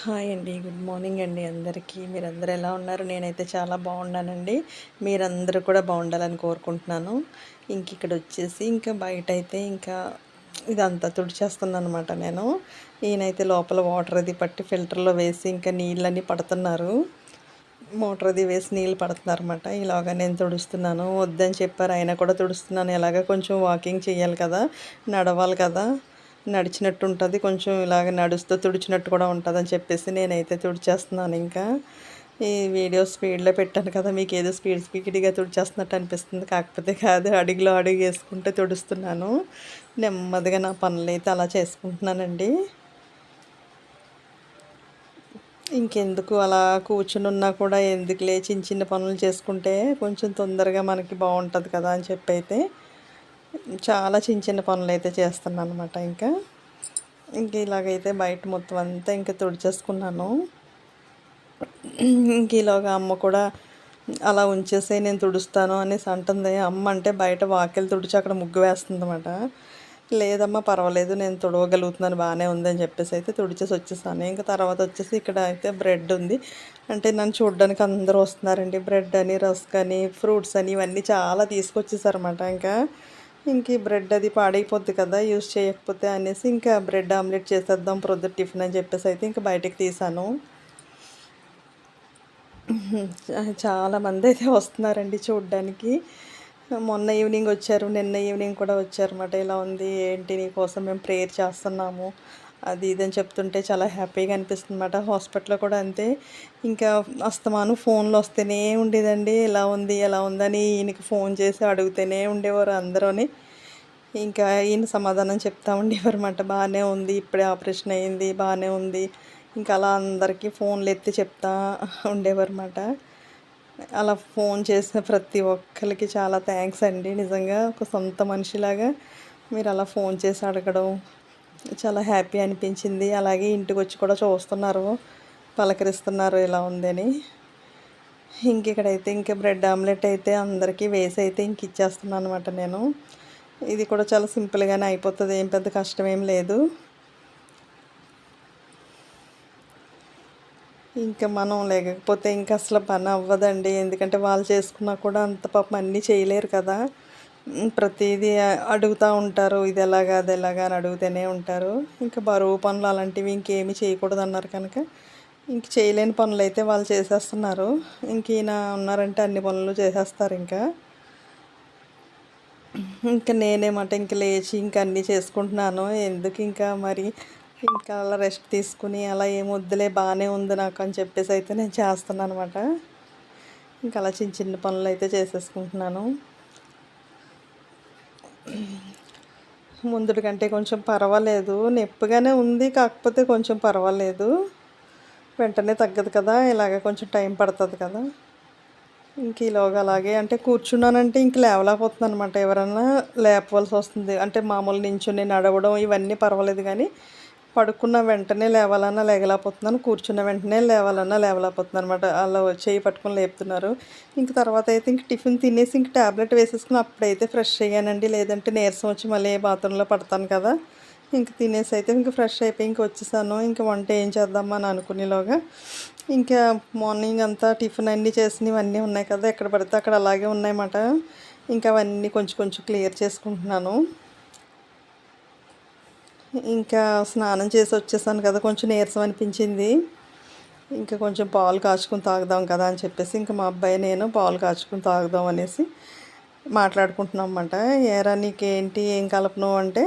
Hi అండి. Good morning అండి అందరికీ. మీరందరూ ఎలా ఉన్నారు? నేనైతే చాలా బాగున్నానండి. మీరందరూ కూడా బాగుండాలని కోరుకుంటున్నాను. ఇంకిక్కడొచ్చేసి ఇంకా బయటైతే ఇంకా ఇదంతా తుడిచేస్తున్నాననమాట నేను. ఈయనైతే లోపల వాటర్ అది పట్టి ఫిల్టర్‌లో వేసి ఇంకా నీళ్ళన్నీ పడుతున్నారు. మోటర్ అది వేసి నీళ్ళు పడుతున్నారన్నమాట. ఇలాగ నేను తుడుస్తున్నాను. వద్దని చెప్పారు అయినా కూడా తుడుస్తున్నాను. ఎలాగ కొంచెం వాకింగ్ చేయాలి కదా! నడవాలి కదా! నడిచినట్టు ఉంటది. కొంచెం ఇలాగ నడుస్తూ తుడిచినట్టు కూడా ఉంటదని చెప్పేసి నేనైతే తుడిచేస్తున్నాను ఇంకా. ఈ వీడియో స్పీడ్‌లో పెట్టాను కదా! మీకేదో స్పీడ్‌గా తుడిచేస్తున్నట్టు అనిపిస్తుంది. కాకపోతే కాదు. అడుగులో అడుగేసుకుంటూ తుడుస్తున్నాను. నెమ్మదిగా నా పనులైతే అలా చేసుకుంటున్నానండి. ఇంకెందుకు అలా కూర్చునున్నా కూడా ఎందుకులే చిన్న చిన్న పనులు చేసుకుంటే కొంచెం తొందరగా మనకి బాగుంటుంది కదా అని చెప్పైతే చాలా చిన్న చిన్న పనులైతే చేస్తున్నానన్నమాట ఇంకా. ఇంక ఇలాగైతే బయట మొత్తం అంతా ఇంకా తుడిచేసుకున్నాను. ఇంక ఈలోగా అమ్మ కూడా అలా ఉంచేసేయి నేను తుడుస్తాను అనేసి అంటుంది. అమ్మ అంటే బయట వాకిలి తుడిచి అక్కడ ముగ్గు వేస్తుందన్నమాట. లేదమ్మా పర్వాలేదు నేను తుడవగలుగుతున్నాను బాగానే ఉందని చెప్పేసి అయితే తుడిచేసి వచ్చేసాను. ఇంకా తర్వాత వచ్చేసి ఇక్కడ అయితే బ్రెడ్ ఉంది. అంటే నన్ను చూడడానికి అందరూ వస్తున్నారండి. బ్రెడ్ అని, రస్క్ అని, ఫ్రూట్స్ అని ఇవన్నీ చాలా తీసుకొచ్చేసారన్నమాట. ఇంక ఈ బ్రెడ్ అది పాడైపోద్ది కదా యూజ్ చేయకపోతే అనేసి ఇంకా బ్రెడ్ ఆమ్లెట్ చేసేద్దాం ప్రొద్దున టిఫిన్ అని చెప్పేసి అయితే ఇంకా బయటకి తీసాను. చాలామంది అయితే వస్తున్నారండి చూడ్డానికి. మొన్న ఈవినింగ్ వచ్చారు, నిన్న ఈవినింగ్ కూడా వచ్చారన్నమాట. ఇలా ఉంది ఏంటి నీకోసం మేము ప్రేయర్ చేస్తున్నాము అది ఇది అని చెప్తుంటే చాలా హ్యాపీగా అనిపిస్తుందన్నమాట. హాస్పిటల్లో కూడా అంతే. ఇంకా అస్తమానం ఫోన్లు వస్తూనే ఉండేదండి. ఎలా ఉంది ఎలా ఉందని ఈయనకి ఫోన్ చేసి అడుగుతూనే ఉండేవారు అందరూని. ఇంకా ఈయన సమాధానం చెప్తా ఉండేవారన్నమాట. బాగానే ఉంది, ఇప్పుడే ఆపరేషన్ అయింది, బాగానే ఉంది. ఇంకా అలా అందరికీ ఫోన్లు ఎత్తి చెప్తా ఉండేవారన్నమాట. అలా ఫోన్ చేసిన ప్రతి ఒక్కరికి చాలా థ్యాంక్స్ అండి. నిజంగా ఒక సొంత మనిషిలాగా మీరు అలా ఫోన్ చేసి అడగడం చాలా హ్యాపీ అనిపించింది. అలాగే ఇంటికొచ్చి కూడా చూస్తున్నారు, పలకరిస్తున్నారు ఎలా ఉందని. ఇక్కడైతే ఇంకా బ్రెడ్ ఆమ్లెట్ అయితే అందరికీ వేసి అయితే ఇంక ఇచ్చేస్తున్నాను అనమాట నేను. ఇది కూడా చాలా సింపుల్గానే అయిపోతుంది, ఏం పెద్ద కష్టమేం లేదు. ఇంకా మనం లేకపోతే ఇంకా అసలు పని అవ్వదండి. ఎందుకంటే వాళ్ళు చేసుకున్నా కూడా అంత పాపం అన్నీ చేయలేరు కదా. ప్రతిదీ అడుగుతూ ఉంటారు, ఇది ఎలాగా అది ఎలాగా అని అడుగుతూనే ఉంటారు. ఇంకా బరువు పనులు అలాంటివి ఇంకేమీ చేయకూడదు అన్నారు కనుక ఇంక చేయలేని పనులు అయితే వాళ్ళు చేసేస్తున్నారు. ఇంక ఈయన ఉన్నారంటే అన్ని పనులు చేసేస్తారు ఇంకా. ఇంకా నేనేమాట ఇంక లేచి ఇంక అన్నీ చేసుకుంటున్నాను. ఎందుకు ఇంకా మరి ఇంకా అలా రెస్ట్ తీసుకుని అలా ఏం వద్దులే బాగానే ఉంది నాకు అని చెప్పేసి అయితే నేను చేస్తున్నాను అనమాట. ఇంకా అలా చిన్న చిన్న పనులు అయితే చేసేసుకుంటున్నాను. ముందుటి కంటే కొంచెం పర్వాలేదు, నొప్పిగానే ఉంది కాకపోతే కొంచెం పర్వాలేదు. వెంటనే తగ్గదు కదా, ఇలాగ కొంచెం టైం పడుతుంది కదా. ఇంక ఈలోగా అలాగే అంటే కూర్చున్నానంటే ఇంక లేవలేకపోతున్నాను అనమాట. ఎవరన్నా లేపవలసి వస్తుంది. అంటే మామూలు నించుని నడవడం ఇవన్నీ పర్వాలేదు కానీ పడుకున్న వెంటనే లేవాలన్నా లేగలేకపోతున్నాను, కూర్చున్న వెంటనే లేవాలన్నా లేవలేకపోతున్నాను అనమాట. అలా చేయి పట్టుకొని లేపుతున్నారు. ఇంక తర్వాత అయితే ఇంక టిఫిన్ తినేసి ఇంక ట్యాబ్లెట్ వేసేసుకుని అప్పుడైతే ఫ్రెష్ అయ్యానండి. లేదంటే నీరసం వచ్చి మళ్ళీ బాత్రూంలో పడతాను కదా. ఇంక తినేసి అయితే ఇంక ఫ్రెష్ అయిపోయి ఇంక వచ్చేసాను. ఇంక వంట ఏం చేద్దామా అని అనుకునేలోగా ఇంకా మార్నింగ్ అంతా టిఫిన్ అన్నీ చేసినవన్నీ ఉన్నాయి కదా, ఎక్కడ పడితే అక్కడ అలాగే ఉన్నాయన్నమాట. ఇంకా అవన్నీ కొంచెం కొంచెం క్లియర్ చేసుకుంటున్నాను. ఇంకా స్నానం చేసి వచ్చేసాను కదా, కొంచెం నీరసం అనిపించింది. ఇంకా కొంచెం పాలు కాచుకుని తాగుదాం కదా అని చెప్పేసి ఇంకా మా అబ్బాయి నేను పాలు కాచుకుని తాగుదాం అనేసి మాట్లాడుకుంటున్నాం అన్నమాట. ఏరా నీకేంటి ఏం కలపను అంటే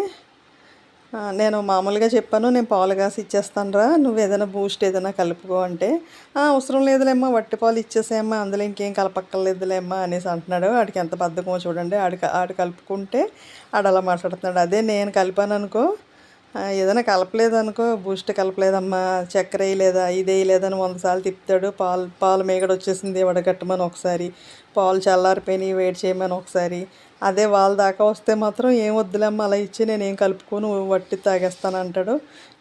నేను మామూలుగా చెప్పాను, నేను పాలు కాసి ఇచ్చేస్తానురా, నువ్వు ఏదైనా బూస్ట్ ఏదైనా కలుపుకో అంటే అవసరం లేదులేమ్మా వట్టి పాలు ఇచ్చేసేయమ్మా అందులో ఇంకేం కలపక్కర్లేదులేమ్మా అనేసి అంటున్నాడు. ఆడికి ఎంత బద్ధకమో చూడండి. ఆడు కలుపుకుంటే ఆడు అలా మాట్లాడుతున్నాడు. అదే నేను కలిపాను అనుకో, ఏదైనా కలపలేదనుకో, బూస్ట్ కలపలేదమ్మా, చక్కెర వేయలేదా, ఇది వేయలేదని 100 సార్లు తిప్పుతాడు. పాలు మీగడ వచ్చేసింది వడగట్టమని ఒకసారి, పాలు చల్లారిపోయినాయి వేడి చేయమని ఒకసారి. అదే వాళ్ళ దాకా వస్తే మాత్రం ఏం వద్దులేమ్మా అలా ఇచ్చి నేనేం కలుపుకొని వట్టి తాగేస్తాను అంటాడు.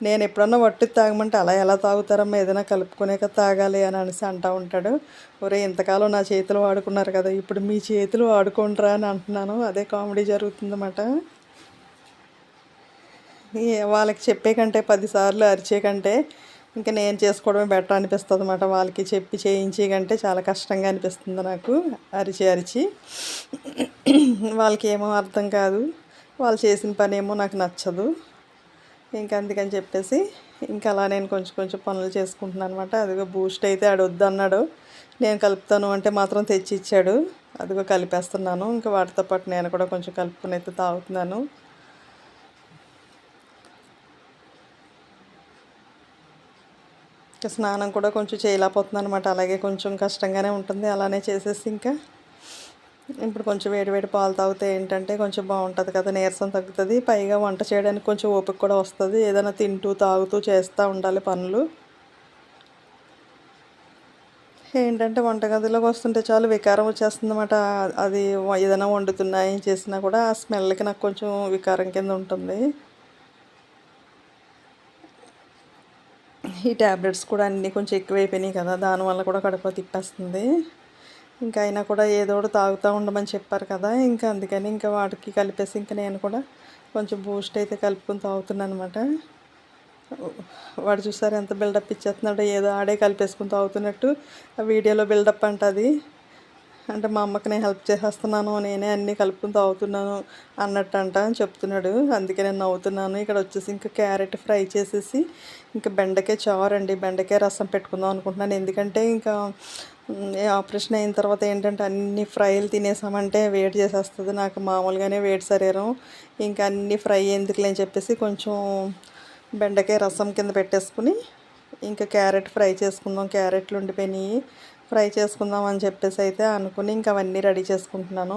నేను ఎప్పుడన్నా వట్టి తాగమంటే అలా ఎలా తాగుతారమ్మా, ఏదైనా కలుపుకునేక తాగాలి అని అనేసి అంటూ ఉంటాడు. ఒరే ఇంతకాలం నా చేతులు వాడుకున్నారు కదా, ఇప్పుడు మీ చేతులు వాడుకోండిరా అని అంటున్నాను. అదే కామెడీ జరుగుతుందన్నమాట. వాళ్ళకి చెప్పే కంటే 10 సార్లు అరిచే కంటే ఇంకా నేను చేసుకోవడమే బెటర్ అనిపిస్తుంది అన్నమాట. వాళ్ళకి చెప్పి చేయించి కంటే చాలా కష్టంగా అనిపిస్తుంది నాకు, అరిచి అరిచి. వాళ్ళకి ఏమో అర్థం కాదు, వాళ్ళు చేసిన పని ఏమో నాకు నచ్చదు. ఇంకా అందుకని చెప్పేసి ఇంకా అలా నేను కొంచెం కొంచెం పనులు చేసుకుంటున్నాను అనమాట. అదిగో బూస్ట్ అయితే ఆడు వద్దు అన్నాడు, నేను కలుపుతాను అంటే మాత్రం తెచ్చి ఇచ్చాడు. అదిగో కలిపేస్తున్నాను. ఇంకా వాటితో పాటు నేను కూడా కొంచెం కలుపుకొని అయితే తాగుతున్నాను. ఇంకా స్నానం కూడా కొంచెం చేయలేకపోతున్నాను అనమాట. అలాగే కొంచెం కష్టంగానే ఉంటుంది. అలానే చేసేసి ఇంకా ఇప్పుడు కొంచెం వేడి వేడి పాలు తాగితే ఏంటంటే కొంచెం బాగుంటుంది కదా, నీరసం తగ్గుతుంది. పైగా వంట చేయడానికి కొంచెం ఓపిక కూడా వస్తుంది. ఏదైనా తింటూ తాగుతూ చేస్తూ ఉండాలి పనులు. ఏంటంటే వంటగదిలోకి వస్తుంటే చాలు వికారం వచ్చేస్తుంది అన్నమాట. అది ఏదైనా వండుతున్నా ఏం చేసినా కూడా ఆ స్మెల్కి నాకు కొంచెం వికారం కింద ఉంటుంది. ఈ ట్యాబ్లెట్స్ కూడా అన్నీ కొంచెం ఎక్కువైపోయినాయి కదా, దానివల్ల కూడా కడుపు తిప్పేస్తుంది. ఇంకా అయినా కూడా ఏదో ఒకటి తాగుతూ ఉండమని చెప్పారు కదా, ఇంకా అందుకని ఇంకా వాటికి కలిపేసి ఇంకా నేను కూడా కొంచెం బూస్ట్ అయితే కలుపుకొని తాగుతున్నాను అనమాట. వాడు చూసారు ఎంత బిల్డప్ ఇచ్చేస్తున్నాడో, ఏదో ఆడే కలిపేసుకుని తాగుతున్నట్టు. ఆ వీడియోలో బిల్డప్ అంటది అంటే మా అమ్మకి నేను హెల్ప్ చేసేస్తున్నాను, నేనే అన్నీ కలుపుకొని తాగుతున్నాను అన్నట్టు అని చెప్తున్నాడు. అందుకే నేను నవ్వుతున్నాను. ఇక్కడ వచ్చేసి ఇంకా క్యారెట్ ఫ్రై చేసేసి ఇంకా బెండకాయ చారు అండి, బెండకాయ రసం పెట్టుకుందాం అనుకుంటున్నాను. ఎందుకంటే ఇంకా ఆపరేషన్ అయిన తర్వాత ఏంటంటే అన్ని ఫ్రైలు తినేసామంటే వేడి చేసేస్తుంది నాకు, మామూలుగానే వేడి శరీరం. ఇంకా అన్ని ఫ్రై ఎందుకులే అని చెప్పేసి కొంచెం బెండకాయ రసం కింద పెట్టేసుకుని ఇంకా క్యారెట్ ఫ్రై చేసుకుందాం, క్యారెట్లు ఉండిపోయినాయి ఫ్రై చేసుకుందాం అని చెప్పేసి అయితే అనుకుని ఇంకా అవన్నీ రెడీ చేసుకుంటున్నాను.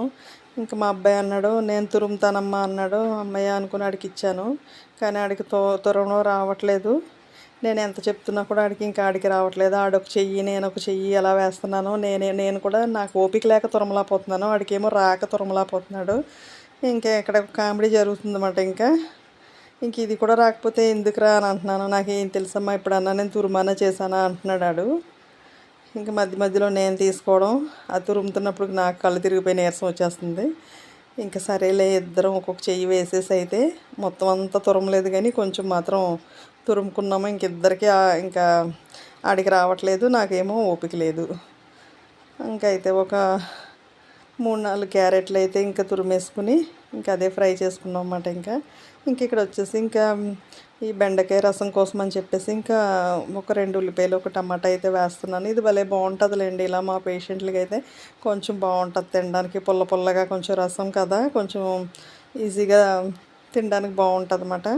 ఇంకా మా అబ్బాయి అన్నాడు, నేను తురుముతానమ్మా అన్నాడు. అమ్మయ్య అనుకుని ఆడికి ఇచ్చాను, కానీ ఆడికి తురవడం రావట్లేదు. నేను ఎంత చెప్తున్నా కూడా ఆడికి ఇంకా ఆడికి రావట్లేదు. ఆడొక చెయ్యి నేను ఒక చెయ్యి అలా వేస్తున్నాను. నేను కూడా నాకు ఓపిక లేక తురమలాపోతున్నాను, ఆడికేమో రాక తురమలాపోతున్నాడు. ఇంకా ఇక్కడ కామెడీ జరుగుతుందన్నమాట. ఇంక ఇది కూడా రాకపోతే ఎందుకురా అని అంటున్నాను. నాకేం తెలుసమ్మా, ఇప్పుడన్నా నేను తురుమానా చేశానా అంటున్నాడు ఆడు. ఇంకా మధ్య మధ్యలో నేను తీసుకోవడం, అది తురుముతున్నప్పుడు నాకు కళ్ళు తిరిగిపోయి నీరసం వచ్చేస్తుంది. ఇంకా సరేలే ఇద్దరం ఒక్కొక్క చెయ్యి వేసేసి అయితే మొత్తం అంతా తురమలేదు కానీ కొంచెం మాత్రం తురుముకున్నాము. ఇంకిద్దరికి ఇంకా ఆడికి రావట్లేదు, నాకేమో ఓపిక లేదు. ఇంకైతే ఒక 3-4 క్యారెట్లు అయితే ఇంకా తురిమేసుకుని ఇంకా అదే ఫ్రై చేసుకున్నాం అన్నమాట. ఇంక ఇక్కడ వచ్చేసి ఇంకా ఈ బెండకాయ రసం కోసం అని చెప్పేసి ఇంకా ఒక 2 ఉల్లిపాయలు ఒక టమాటా అయితే వేస్తున్నాను. ఇది భలే బాగుంటుందిలేండి, ఇలా మా పేషెంట్లకి అయితే కొంచెం బాగుంటుంది తినడానికి. పుల్ల పుల్లగా కొంచెం రసం కదా, కొంచెం ఈజీగా తినడానికి బాగుంటుంది అన్నమాట.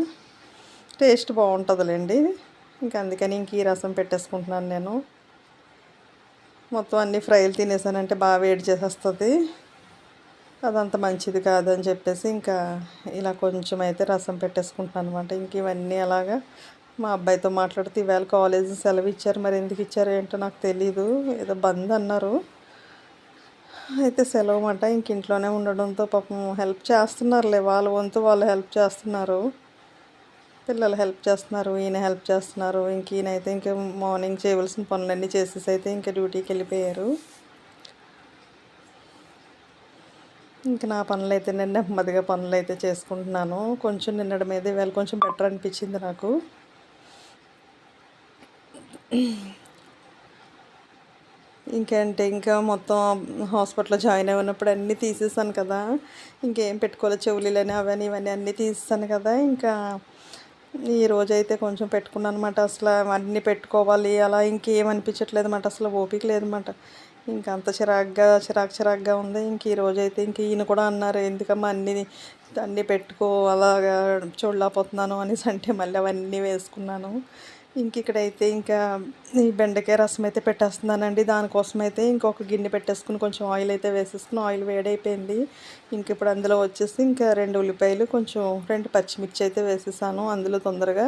టేస్ట్ బాగుంటుందిలేండి. ఇంకా అందుకని ఇంక ఈ రసం పెట్టేసుకుంటున్నాను నేను. మొత్తం అన్ని ఫ్రైలు తినేసానంటే బాగా వేడి చేసేస్తుంది, అదంత మంచిది కాదని చెప్పేసి ఇంకా ఇలా కొంచెం అయితే రసం పెట్టేసుకుంటున్నాను అనమాట. ఇంక ఇవన్నీ అలాగా మా అబ్బాయితో మాట్లాడితే ఇవాళ కాలేజీ సెలవు ఇచ్చారు, మరి ఎందుకు ఇచ్చారో ఏంటో నాకు తెలీదు, ఏదో బంద్ అన్నారు. అయితే సెలవు అన్నమాట. ఇంక ఇంట్లోనే ఉండడంతో పాపం హెల్ప్ చేస్తున్నారులే, వాళ్ళ వంతు వాళ్ళు హెల్ప్ చేస్తున్నారు. పిల్లలు హెల్ప్ చేస్తున్నారు, ఈయన హెల్ప్ చేస్తున్నారు. ఇంక ఈయనైతే ఇంకా మార్నింగ్ చేయవలసిన పనులన్నీ చేసేసి అయితే ఇంకా డ్యూటీకి వెళ్ళిపోయారు. ఇంక నా పనులు అయితే నేను నెమ్మదిగా పనులు అయితే చేసుకుంటున్నాను. కొంచెం నిన్నటి మీద ఇవాళ కొంచెం బెటర్ అనిపించింది నాకు. ఇంకేంటి ఇంకా మొత్తం హాస్పిటల్లో జాయిన్ అయినప్పుడు అన్నీ తీసేసాను కదా, ఇంకేం పెట్టుకోలేదు, చెవులని అవన్నీ ఇవన్నీ అన్నీ తీసేసాను కదా. ఇంకా ఈరోజైతే కొంచెం పెట్టుకున్నాను అనమాట. అసలు అన్నీ పెట్టుకోవాలి అలా ఇంకేం అనిపించట్లేదు అన్నమాట, అసలు ఓపిక లేదన్నమాట. ఇంకా అంత చిరాకుగా ఉంది. ఇంక ఈరోజైతే ఇంక ఈయన కూడా అన్నారు, ఎందుకమ్మా అన్నీ పెట్టుకో, అలాగా చూడలేకపోతున్నాను అనేసి అంటే మళ్ళీ అవన్నీ వేసుకున్నాను. ఇంక ఇక్కడైతే ఇంకా ఈ బెండకాయ రసం అయితే పెట్టేస్తున్నానండి. దానికోసం అయితే ఇంకొక గిన్నె పెట్టేసుకుని కొంచెం ఆయిల్ అయితే వేసేసుకుని, ఆయిల్ వేడైపోయింది. ఇంక ఇప్పుడు అందులో వచ్చేసి ఇంకా 2 ఉల్లిపాయలు కొంచెం 2 పచ్చిమిర్చి అయితే వేసేసాను. అందులో తొందరగా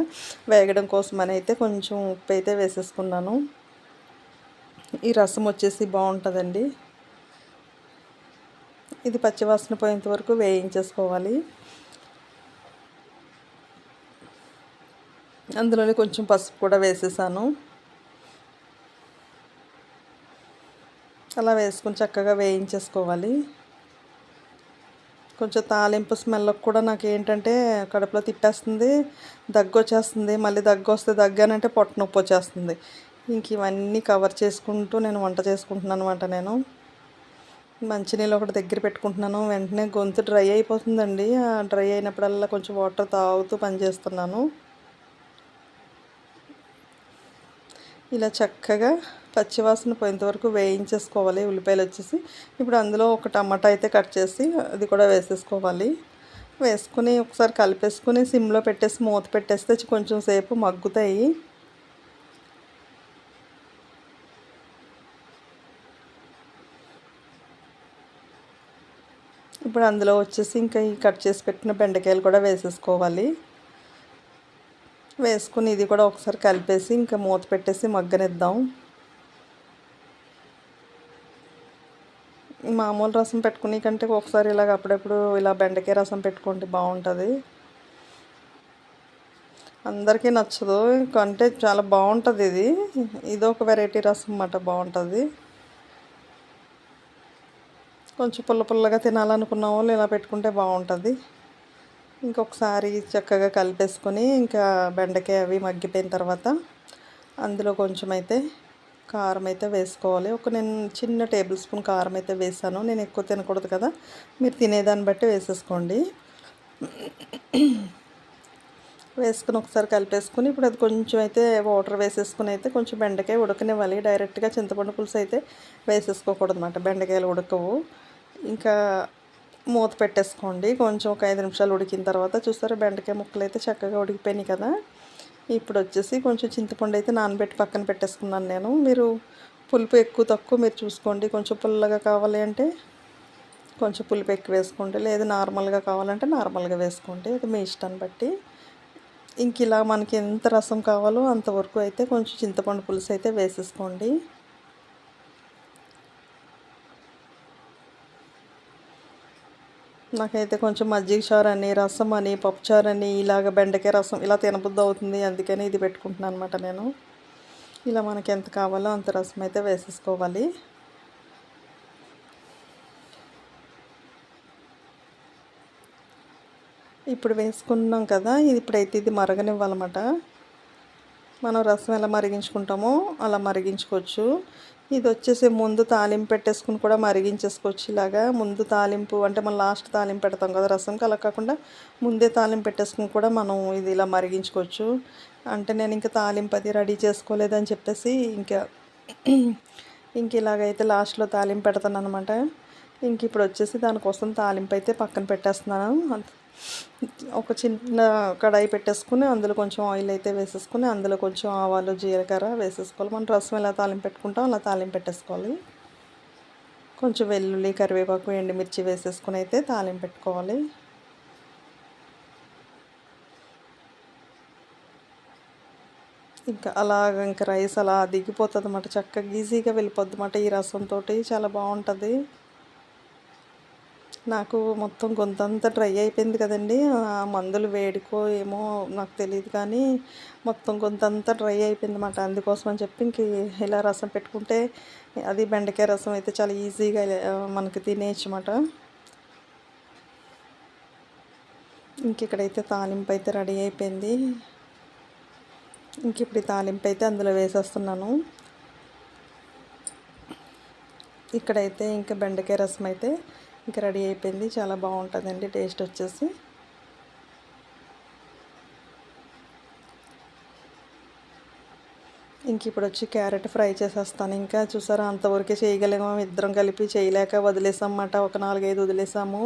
వేగడం కోసం అని అయితే కొంచెం ఉప్పు అయితే వేసేసుకున్నాను. ఈ రసం వచ్చేసి బాగుంటుందండి. ఇది పచ్చివాసన పోయేంత వరకు వేయించేసుకోవాలి. అందులోనే కొంచెం పసుపు కూడా వేసేసాను. అలా వేసుకొని చక్కగా వేయించేసుకోవాలి. కొంచెం తాలింపు స్మెల్కి కూడా నాకు ఏంటంటే కడుపులో తిప్పేస్తుంది, దగ్గు వచ్చేస్తుంది. మళ్ళీ దగ్గు వస్తే దగ్గానంటే పొట్ట నొప్పి వచ్చేస్తుంది. ఇంక ఇవన్నీ కవర్ చేసుకుంటూ నేను వంట చేసుకుంటున్నాను అనమాట. నేను మంచినీళ్ళు ఒకటి దగ్గర పెట్టుకుంటున్నాను. వెంటనే గొంతు డ్రై అయిపోతుందండి. ఆ డ్రై అయినప్పుడల్లా కొంచెం వాటర్ తాగుతూ పని చేస్తున్నాను. ఇలా చక్కగా పచ్చివాసన పోయేంత వరకు వేయించేసుకోవాలి. ఉల్లిపాయలు వచ్చేసి ఇప్పుడు అందులో ఒక టమాటా అయితే కట్ చేసి అది కూడా వేసేసుకోవాలి. వేసుకుని ఒకసారి కలిపేసుకుని సిమ్లో పెట్టేసి మూత పెట్టేస్తే కొంచెం సేపు మగ్గుతాయి. ఇప్పుడు అందులో వచ్చేసి ఇంకా ఈ కట్ చేసి పెట్టిన బెండకాయలు కూడా వేసేసుకోవాలి. వేసుకుని ఇది కూడా ఒకసారి కలిపేసి ఇంకా మూత పెట్టేసి మగ్గనిద్దాం. మామూలు రసం పెట్టుకునే కంటే ఒకసారి ఇలాగ అప్పుడప్పుడు ఇలా బెండకాయ రసం పెట్టుకుంటే బాగుంటుంది. అందరికీ నచ్చదు అంటే చాలా బాగుంటుంది. ఇది ఒక వెరైటీ రసం అన్నమాట, బాగుంటుంది. కొంచెం పుల్ల పుల్లగా తినాలనుకున్న వాళ్ళు ఇలా పెట్టుకుంటే బాగుంటుంది. ఇంకొకసారి చక్కగా కలిపేసుకొని ఇంకా బెండకాయ అవి మగ్గిపోయిన తర్వాత అందులో కొంచెం అయితే కారం అయితే వేసుకోవాలి. నేను చిన్న టేబుల్ స్పూన్ కారం అయితే వేసాను. నేను ఎక్కువ తినకూడదు కదా, మీరు తినేదాన్ని బట్టి వేసేసుకోండి. వేసుకుని ఒకసారి కలిపేసుకుని ఇప్పుడు అది కొంచెం అయితే వాటర్ వేసేసుకుని అయితే కొంచెం బెండకాయ ఉడకనివ్వాలి. డైరెక్ట్గా చింతపండు పులుసు అయితే వేసేసుకోకూడదు అన్నమాట, బెండకాయలు ఉడకవు. ఇంకా మూత పెట్టేసుకోండి. కొంచెం ఒక 5 నిమిషాలు ఉడికిన తర్వాత చూస్తారా బెండకాయ ముక్కలు అయితే చక్కగా ఉడికిపోయినాయి కదా. ఇప్పుడు వచ్చేసి కొంచెం చింతపండు అయితే నానబెట్టి పక్కన పెట్టేసుకున్నాను నేను. మీరు పులుపు ఎక్కువ తక్కువ మీరు చూసుకోండి. కొంచెం పుల్లగా కావాలి అంటే కొంచెం పులుపు ఎక్కువ వేసుకోండి, లేదు నార్మల్గా కావాలంటే నార్మల్గా వేసుకోండి, అది మీ ఇష్టాన్ని బట్టి. ఇంక ఇలా మనకి ఎంత రసం కావాలో అంతవరకు అయితే కొంచెం చింతపండు పులుసు అయితే వేసేసుకోండి. నాకైతే కొంచెం మజ్జిగ చారు అని, రసం అని, పప్పుచారు అని, ఇలాగ బెండకాయ రసం ఇలా తినబుద్ధి అవుతుంది. అందుకని ఇది పెట్టుకుంటున్నాను అనమాట నేను. ఇలా మనకి ఎంత కావాలో అంత రసం అయితే వేసేసుకోవాలి. ఇప్పుడు వేసుకున్నాం కదా, ఇప్పుడైతే ఇది మరగనివ్వాలన్నమాట. మనం రసం ఎలా మరిగించుకుంటామో అలా మరిగించుకోవచ్చు. ఇది వచ్చేసి ముందు తాలింపు పెట్టేసుకుని కూడా మరిగించేసుకోవచ్చు. ఇలాగా ముందు తాలింపు అంటే మనం లాస్ట్ తాలింపు పెడతాం కదా రసంకి, అలా కాకుండా ముందే తాలింపు పెట్టేసుకుని కూడా మనం ఇది ఇలా మరిగించుకోవచ్చు. అంటే నేను ఇంకా తాలింపు అది రెడీ చేసుకోలేదని చెప్పేసి ఇంక ఇలాగైతే లాస్ట్లో తాలింపు పెడతాను అనమాట. ఇంక ఇప్పుడు వచ్చేసి దానికోసం తాలింపు అయితే పక్కన పెట్టేస్తున్నాను. ఒక చిన్న కడాయి పెట్టేసుకుని అందులో కొంచెం ఆయిల్ అయితే వేసేసుకుని అందులో కొంచెం ఆవాలు జీలకర్ర వేసేసుకోవాలి. మనం రసం ఎలా తాలింపు పెట్టుకుంటాం అలా తాలింపు పెట్టేసుకోవాలి. కొంచెం వెల్లుల్లి కరివేపాకు ఎండుమిర్చి వేసేసుకుని అయితే తాలింపు పెట్టుకోవాలి. ఇంకా అలాగ ఇంకా రైస్ అలా దిగిపోతుంది అన్నమాట, చక్కగా ఈజీగా వెళ్ళిపోద్ది అన్నమాట. ఈ రసంతో చాలా బాగుంటుంది. నాకు మొత్తం గొంతంతా డ్రై అయిపోయింది కదండి. మందులు వేడికో ఏమో నాకు తెలియదు కానీ మొత్తం గొంతంతా డ్రై అయిపోయింది అన్నమాట. అందుకోసం అని చెప్పి ఇంక ఇలా రసం పెట్టుకుంటే అది బెండకాయ రసం అయితే చాలా ఈజీగా మనకి తినేయచ్చు అన్నమాట. ఇంక ఇక్కడైతే తాలింపు అయితే రెడీ అయిపోయింది. ఇంక ఇప్పుడు ఈ తాలింపు అయితే అందులో వేసేస్తున్నాను. ఇక్కడైతే ఇంకా బెండకాయ రసం అయితే ఇంకా రెడీ అయిపోయింది. చాలా బాగుంటుందండి టేస్ట్ వచ్చేసి. ఇంక ఇప్పుడు వచ్చి క్యారెట్ ఫ్రై చేసేస్తాను. ఇంకా చూసారా అంతవరకే చేయగలిగాము, ఇద్దరం కలిపి చేయలేక వదిలేసామన్నమాట. ఒక 4-5 వదిలేసాము.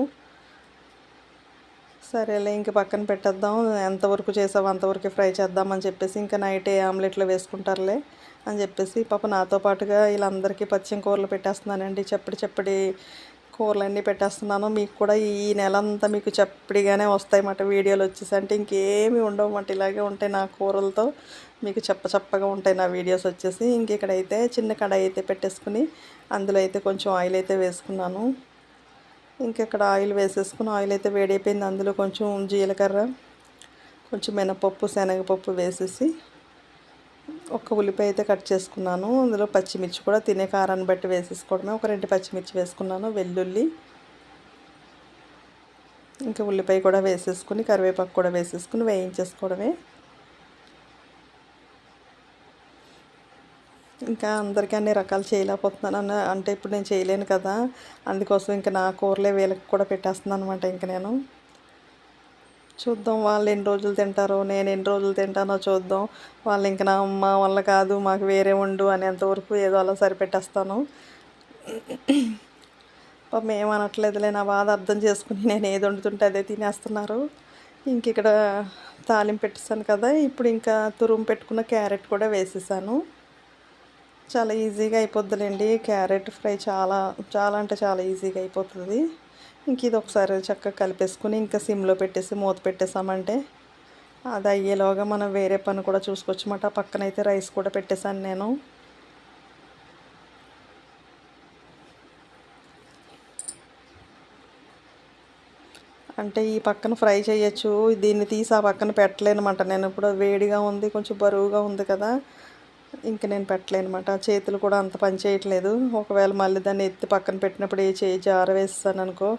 సరేలే ఇంక పక్కన పెట్టేద్దాం, ఎంతవరకు చేసావు అంతవరకు ఫ్రై చేద్దామని చెప్పేసి ఇంకా నైట్ ఆమ్లెట్లో వేసుకుంటారులే అని చెప్పేసి పాప నాతో పాటుగా వీళ్ళందరికీ పచ్చిమ కూరలు పెట్టేస్తున్నానండి. చప్పటి కూరలన్నీ పెట్టేస్తున్నాను. మీకు కూడా ఈ నెల అంతా మీకు చప్పడిగానే వస్తాయన్నమాట వీడియోలు వచ్చేసి. అంటే ఇంకేమీ ఉండవు అన్నమాట, ఇలాగే ఉంటాయి నా కూరలతో. మీకు చప్పగా ఉంటాయి నా వీడియోస్ వచ్చేసి. ఇంక ఇక్కడైతే చిన్న కడాయి అయితే పెట్టేసుకుని అందులో అయితే కొంచెం ఆయిల్ అయితే వేసుకున్నాను. ఇక్కడ ఆయిల్ వేసేసుకుని ఆయిల్ అయితే వేడైపోయింది. అందులో కొంచెం జీలకర్ర, కొంచెం మినపప్పు, శనగపప్పు వేసేసి ఒక ఉల్లిపాయ అయితే కట్ చేసుకున్నాను. అందులో పచ్చిమిర్చి కూడా తినే కారాన్ని బట్టి వేసేసుకోవడమే. ఒక 2 పచ్చిమిర్చి వేసుకున్నాను. వెల్లుల్లి ఇంకా ఉల్లిపాయ కూడా వేసేసుకుని కరివేపాకు కూడా వేసేసుకుని వేయించేసుకోవడమే. ఇంకా అందరికీ అన్ని రకాలు చేయలేకపోతున్నాను అంటే ఇప్పుడు నేను చేయలేను కదా, అందుకోసం ఇంకా నా కూరలే వీళ్ళకి కూడా పెట్టేస్తున్నాను అనమాట. ఇంకా నేను చూద్దాం వాళ్ళు ఎన్ని రోజులు తింటారో, నేను ఎన్ని రోజులు తింటానో చూద్దాం. వాళ్ళు ఇంక నా అమ్మ వల్ల కాదు మాకు వేరే వండు అనేంతవరకు ఏదో అలా సరిపెట్టేస్తాను. పాపం ఏమనట్లేదులే, నా బాధ అర్థం చేసుకుని నేను ఏది వండుతుంటే అదే తినేస్తున్నారు. ఇంక ఇక్కడ తాలింపు పెట్టేసాను కదా, ఇప్పుడు ఇంకా తురుము పెట్టుకున్న క్యారెట్ కూడా వేసేసాను. చాలా ఈజీగా అయిపోద్దిలేండి, క్యారెట్ ఫ్రై చాలా చాలా అంటే చాలా ఈజీగా అయిపోతుంది. ఇంక ఇది ఒకసారి చక్కగా కలిపేసుకుని ఇంకా సిమ్లో పెట్టేసి మూత పెట్టేసామంటే అది అయ్యేలోగా మనం వేరే పని కూడా చూసుకోవచ్చు అన్నమాట. పక్కనైతే రైస్ కూడా పెట్టేశాను నేను. అంటే ఈ పక్కన ఫ్రై చేయొచ్చు, దీన్ని తీసి ఆ పక్కన పెట్టలేనమాట నేను. ఇప్పుడు వేడిగా ఉంది, కొంచెం బరువుగా ఉంది కదా, ఇంక నేను పెట్టలేనమాట. చేతులు కూడా అంత పని చేయట్లేదు. ఒకవేళ మళ్ళీ దాన్ని ఎత్తి పక్కన పెట్టినప్పుడు ఏ చేయి జార వేస్తాను అనుకో,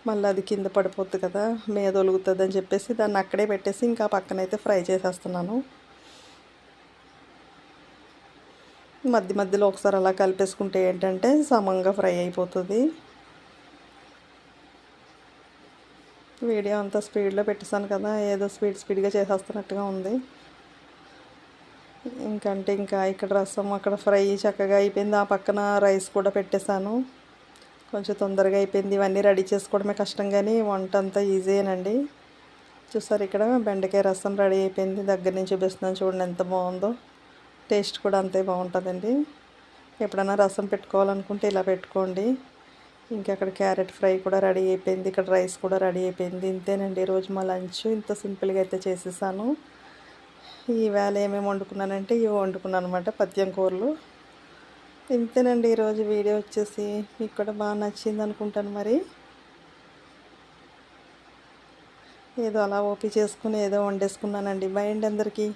మళ్ళీ అది కింద పడిపోద్ది కదా, మీద ఒలుగుతుంది అని చెప్పేసి దాన్ని అక్కడే పెట్టేసి ఇంకా పక్కనైతే ఫ్రై చేసేస్తున్నాను. మధ్య మధ్యలో ఒకసారి అలా కలిపేసుకుంటే ఏంటంటే సమంగా ఫ్రై అయిపోతుంది. వీడియో అంతా స్పీడ్లో పెట్టేశాను కదా, ఏదో స్పీడ్గా చేసేస్తున్నట్టుగా ఉంది. ఇంకంటే ఇంకా ఇక్కడ రసం అక్కడ ఫ్రై చక్కగా అయిపోయింది. ఆ పక్కన రైస్ కూడా పెట్టేశాను, కొంచెం తొందరగా అయిపోయింది. ఇవన్నీ రెడీ చేసుకోవడమే కష్టం కానీ వంట అంతా ఈజీయేనండి. చూసారు ఇక్కడ బెండకాయ రసం రెడీ అయిపోయింది. దగ్గర నుంచి చూపిస్తున్నాను చూడండి ఎంత బాగుందో. టేస్ట్ కూడా అంతే బాగుంటుందండి. ఎప్పుడైనా రసం పెట్టుకోవాలనుకుంటే ఇలా పెట్టుకోండి. ఇంకా అక్కడ క్యారెట్ ఫ్రై కూడా రెడీ అయిపోయింది, ఇక్కడ రైస్ కూడా రెడీ అయిపోయింది. ఇంతేనండి ఈరోజు మా లంచ్. ఇంత సింపుల్గా అయితే చేసేసాను. ఈవేళ ఏమేమి వండుకున్నానంటే ఇవి వండుకున్నాను అనమాట, పత్యం కూరలు. ఇంతేనండి ఈరోజు వీడియో వచ్చేసి. మీకు కూడా బాగా నచ్చింది అనుకుంటాను. మరి ఏదో అలా ఓపి చేసుకుని ఏదో వండేసుకున్నానండి. బై అండి అందరికీ.